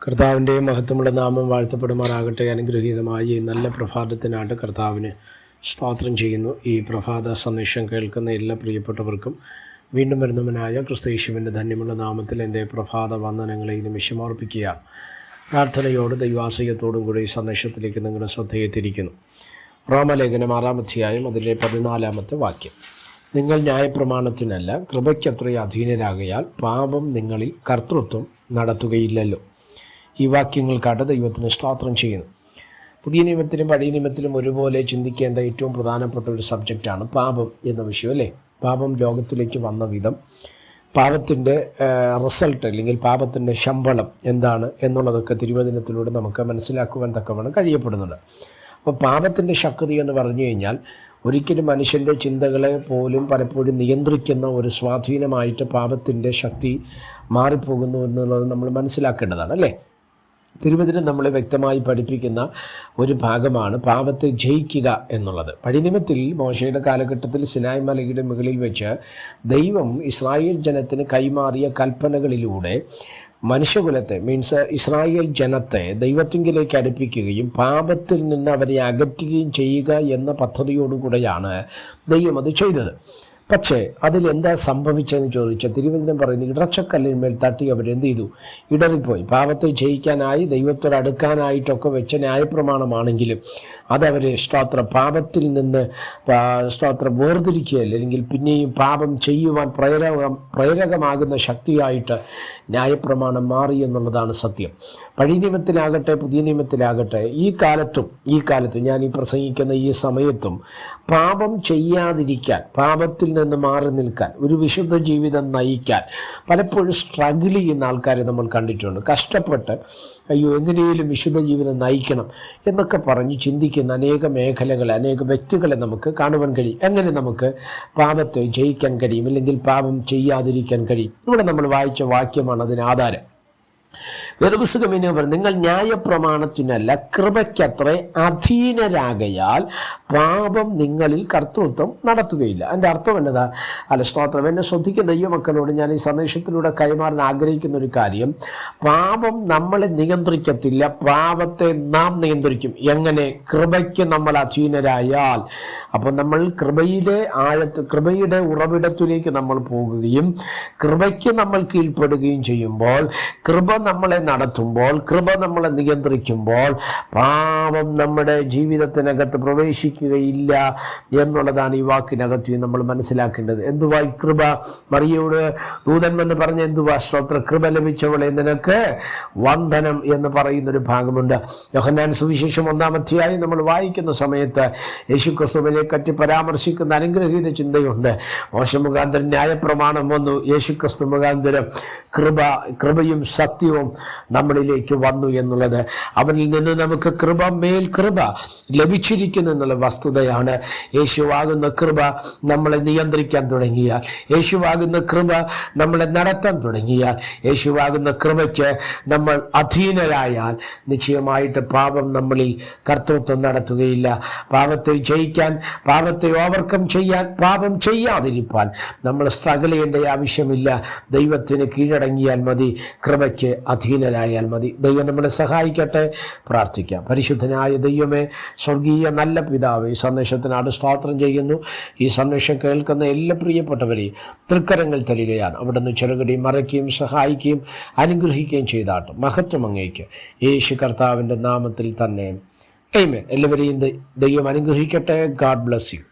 കർത്താവിൻ്റെ മഹത്വമുള്ള നാമം വാഴ്ത്തപ്പെടുമാറാകട്ടെ. അനുഗ്രഹീതമായ ഈ നല്ല പ്രഭാതത്തിനായിട്ട് കർത്താവിന് സ്തോത്രം ചെയ്യുന്നു. ഈ പ്രഭാത സന്ദേശം കേൾക്കുന്ന എല്ലാ പ്രിയപ്പെട്ടവർക്കും വീണ്ടും വരുന്നവനായ ക്രിസ്തയേശുവിൻ്റെ ധന്യമുള്ള നാമത്തിൽ എൻ്റെ പ്രഭാത വന്ദനങ്ങളെ ഈ നിമിഷം അർപ്പിക്കുകയാണ്. പ്രാർത്ഥനയോട് ദൈവാശ്രയത്തോടും കൂടി ഈ സന്ദേശത്തിലേക്ക് നിങ്ങളുടെ ശ്രദ്ധയെ തിരിക്കുന്നു. റോമലേഖനം 6-ാം അധ്യായം അതിലെ 14-ാമത്തെ വാക്യം: നിങ്ങൾ ന്യായപ്രമാണത്തിനല്ല കൃപയ്ക്കത്ര അധീനരാകയാൽ പാപം നിങ്ങളിൽ കർത്തൃത്വം നടത്തുകയില്ലല്ലോ. ഈ വാക്യങ്ങൾക്കായിട്ട് ദൈവത്തിന് സ്തോത്രം ചെയ്യുന്നു. പുതിയ നിയമത്തിലും പഴയ നിയമത്തിലും ഒരുപോലെ ചിന്തിക്കേണ്ട ഏറ്റവും പ്രധാനപ്പെട്ട ഒരു സബ്ജക്റ്റാണ് പാപം എന്ന വിഷയം, അല്ലേ? പാപം ലോകത്തിലേക്ക് വന്ന വിധം, പാപത്തിൻ്റെ റിസൾട്ട് അല്ലെങ്കിൽ പാപത്തിൻ്റെ ശമ്പളം എന്താണ് എന്നുള്ളതൊക്കെ തിരുവചനത്തിലൂടെ നമുക്ക് മനസ്സിലാക്കുവാൻ തക്കവണ്ണം കഴിയപ്പെടുന്നുണ്ട്. അപ്പോൾ പാപത്തിൻ്റെ ശക്തി എന്ന് പറഞ്ഞു കഴിഞ്ഞാൽ ഒരിക്കലും മനുഷ്യൻ്റെ ചിന്തകളെ പോലും പലപ്പോഴും നിയന്ത്രിക്കുന്ന ഒരു സ്വാധീനമായിട്ട് പാപത്തിൻ്റെ ശക്തി മാറിപ്പോകുന്നു എന്നുള്ളത് നമ്മൾ മനസ്സിലാക്കേണ്ടതാണ്, അല്ലേ? തിരുവചനം നമ്മളെ വ്യക്തമായി പഠിപ്പിക്കുന്ന ഒരു ഭാഗമാണ് പാപത്തെ ജയിക്കുക എന്നുള്ളത്. പഴയ നിയമത്തിൽ മോശയുടെ കാലഘട്ടത്തിൽ സിനായ് മലയുടെ മുകളിൽ വെച്ച് ദൈവം ഇസ്രായേൽ ജനത്തിന് കൈമാറിയ കൽപ്പനകളിലൂടെ മനുഷ്യകുലത്തെ ഇസ്രായേൽ ജനത്തെ ദൈവത്തിങ്കിലേക്ക് അടുപ്പിക്കുകയും പാപത്തിൽ നിന്ന് അവരെ അകറ്റുകയും ചെയ്യുക എന്ന പദ്ധതിയോടുകൂടെയാണ് ദൈവം അത് ചെയ്തത്. പക്ഷേ അതിലെന്താ സംഭവിച്ചതെന്ന് ചോദിച്ചാൽ തിരുവചനം പറയുന്നത് ഇടച്ചക്കല്ലിന്മേൽ തട്ടി അവരെന്ത് ചെയ്തു? ഇടറിപ്പോയി. പാപത്തെ ജയിക്കാനായി ദൈവത്തോട് അടുക്കാനായിട്ടൊക്കെ വെച്ച ന്യായപ്രമാണമാണെങ്കിലും അതവരെ പാപത്തിൽ നിന്ന് വേർതിരിക്കുകയല്ല, അല്ലെങ്കിൽ പിന്നെയും പാപം ചെയ്യുവാൻ പ്രേരകമാകുന്ന ശക്തിയായിട്ട് ന്യായപ്രമാണം മാറി എന്നുള്ളതാണ് സത്യം. പഴയ നിയമത്തിലാകട്ടെ പുതിയ നിയമത്തിലാകട്ടെ ഈ കാലത്തും ഞാൻ ഈ പ്രസംഗിക്കുന്ന ഈ സമയത്തും പാപം ചെയ്യാതിരിക്കാൻ, പാപത്തിൽ നിന്ന് മാറി നിൽക്കാൻ, ഒരു വിശുദ്ധ ജീവിതം നയിക്കാൻ പലപ്പോഴും സ്ട്രഗിൾ ചെയ്യുന്ന ആൾക്കാരെ നമ്മൾ കണ്ടിട്ടുണ്ട്. കഷ്ടപ്പെട്ട് എങ്ങനെയും വിശുദ്ധ ജീവിതം നയിക്കണം എന്നൊക്കെ പറഞ്ഞ് ചിന്തിക്കുന്ന അനേക മേഖലകളെ, അനേക വ്യക്തികളെ നമുക്ക് കാണുവാൻ കഴിയും. എങ്ങനെ നമുക്ക് പാപത്തെ ജയിക്കാൻ കഴിയും, അല്ലെങ്കിൽ പാപം ചെയ്യാതിരിക്കാൻ കഴിയും? ഇവിടെ നമ്മൾ വായിച്ച വാക്യമാണ് അതിന് ആധാരം. വേദപുസ്തകം എന്നെ പറഞ്ഞു, നിങ്ങൾ ന്യായപ്രമാണത്തിനല്ല കൃപയ്ക്കത്രേ അധീനരാകയാൽ പാപം നിങ്ങളിൽ കർത്തൃത്വം നടത്തുകയില്ല. എൻ്റെ അർത്ഥം എന്നതാ? സ്തോത്രം. എന്നെ ശ്രദ്ധിക്കുന്ന ദൈവമക്കളോട് ഞാൻ ഈ സന്ദേശത്തിലൂടെ കൈമാറാൻ ആഗ്രഹിക്കുന്ന ഒരു കാര്യം, പാപം നമ്മളെ നിയന്ത്രിക്കത്തില്ല, പാപത്തെ നാം നിയന്ത്രിക്കും. എങ്ങനെ? കൃപയ്ക്ക് നമ്മൾ അധീനരായാൽ. അപ്പോൾ നമ്മൾ കൃപയുടെ ഉറവിടത്തിലേക്ക് നമ്മൾ പോകുകയും കൃപയ്ക്ക് നമ്മൾ കീഴ്പ്പെടുകയും ചെയ്യുമ്പോൾ, കൃപ നമ്മളെ നടത്തുമ്പോൾ, കൃപ നമ്മളെ നിയന്ത്രിക്കുമ്പോൾ പാപം നമ്മുടെ ജീവിതത്തിനകത്ത് പ്രവേശിക്കുകയില്ല എന്നുള്ളതാണ് ഈ വാക്കിനകത്ത് നമ്മൾ മനസ്സിലാക്കേണ്ടത്. എന്തുവാ ഈ കൃപ? മറിയയോട് ദൂതൻ എന്ന് പറഞ്ഞ എന്തുവാ? സ്തോത്ര, കൃപ ലഭിച്ചവളെ നിനക്ക് വന്ദനം എന്ന് പറയുന്നൊരു ഭാഗമുണ്ട്. യോഹന്നാൻ സുവിശേഷം 1-ാം അധ്യായം നമ്മൾ വായിക്കുന്ന സമയത്ത് യേശുക്രിസ്തുവിനെ പറ്റി പരാമർശിക്കുന്ന അനുഗ്രഹീത ചിന്തയുണ്ട്. മോശ മുഖാന്തരം ന്യായപ്രമാണം വന്നു, യേശുക്രിസ്തു മുഖാന്തരം കൃപയും സത്യവും നമ്മളിലേക്ക് വന്നു എന്നുള്ളത്, അവനിൽ നിന്ന് നമുക്ക് കൃപ മേൽ കൃപ ലഭിച്ചിരിക്കുന്നു എന്നുള്ള വസ്തുതയാണ്. യേശുവാകുന്ന കൃപ നമ്മളെ നിയന്ത്രിക്കാൻ തുടങ്ങിയാൽ, യേശുവാകുന്ന കൃപ നമ്മളെ നടത്താൻ തുടങ്ങിയാൽ, യേശുവാകുന്ന കൃപയ്ക്ക് നമ്മൾ അധീനരായാൽ നിശ്ചയമായിട്ട് പാപം നമ്മളിൽ കർത്തൃത്വം നടത്തുകയില്ല. പാപത്തെ ജയിക്കാൻ, പാപത്തെ ഓവർകം ചെയ്യാൻ, പാപം ചെയ്യാതിരിക്കാൻ നമ്മൾ സ്ട്രഗിൾ ചെയ്യേണ്ട ആവശ്യമില്ല. ദൈവത്തിന് കീഴടങ്ങിയാൽ മതി, കൃപയ്ക്ക് അധീനരായാൽ മതി. ദൈവം നമ്മളെ സഹായിക്കട്ടെ. പ്രാർത്ഥിക്കാം. പരിശുദ്ധനായ ദൈവമേ, സ്വർഗീയ നല്ല പിതാവേ, ഈ സന്ദേശത്തിനാണ് സ്തോത്രം ചെയ്യുന്നു. ഈ സന്ദേശം കേൾക്കുന്ന എല്ലാ പ്രിയപ്പെട്ടവരെയും തൃക്കരങ്ങൾ തരികയാണ്. അവിടുന്ന് ചെറുകടിയും മറയ്ക്കുകയും സഹായിക്കുകയും അനുഗ്രഹിക്കുകയും ചെയ്താട്ട് മഹത്വം അങ്ങേക്ക് യേശു കർത്താവിൻ്റെ നാമത്തിൽ തന്നെ. ആമേൻ. എല്ലാവരെയും ദൈവം അനുഗ്രഹിക്കട്ടെ. God bless you.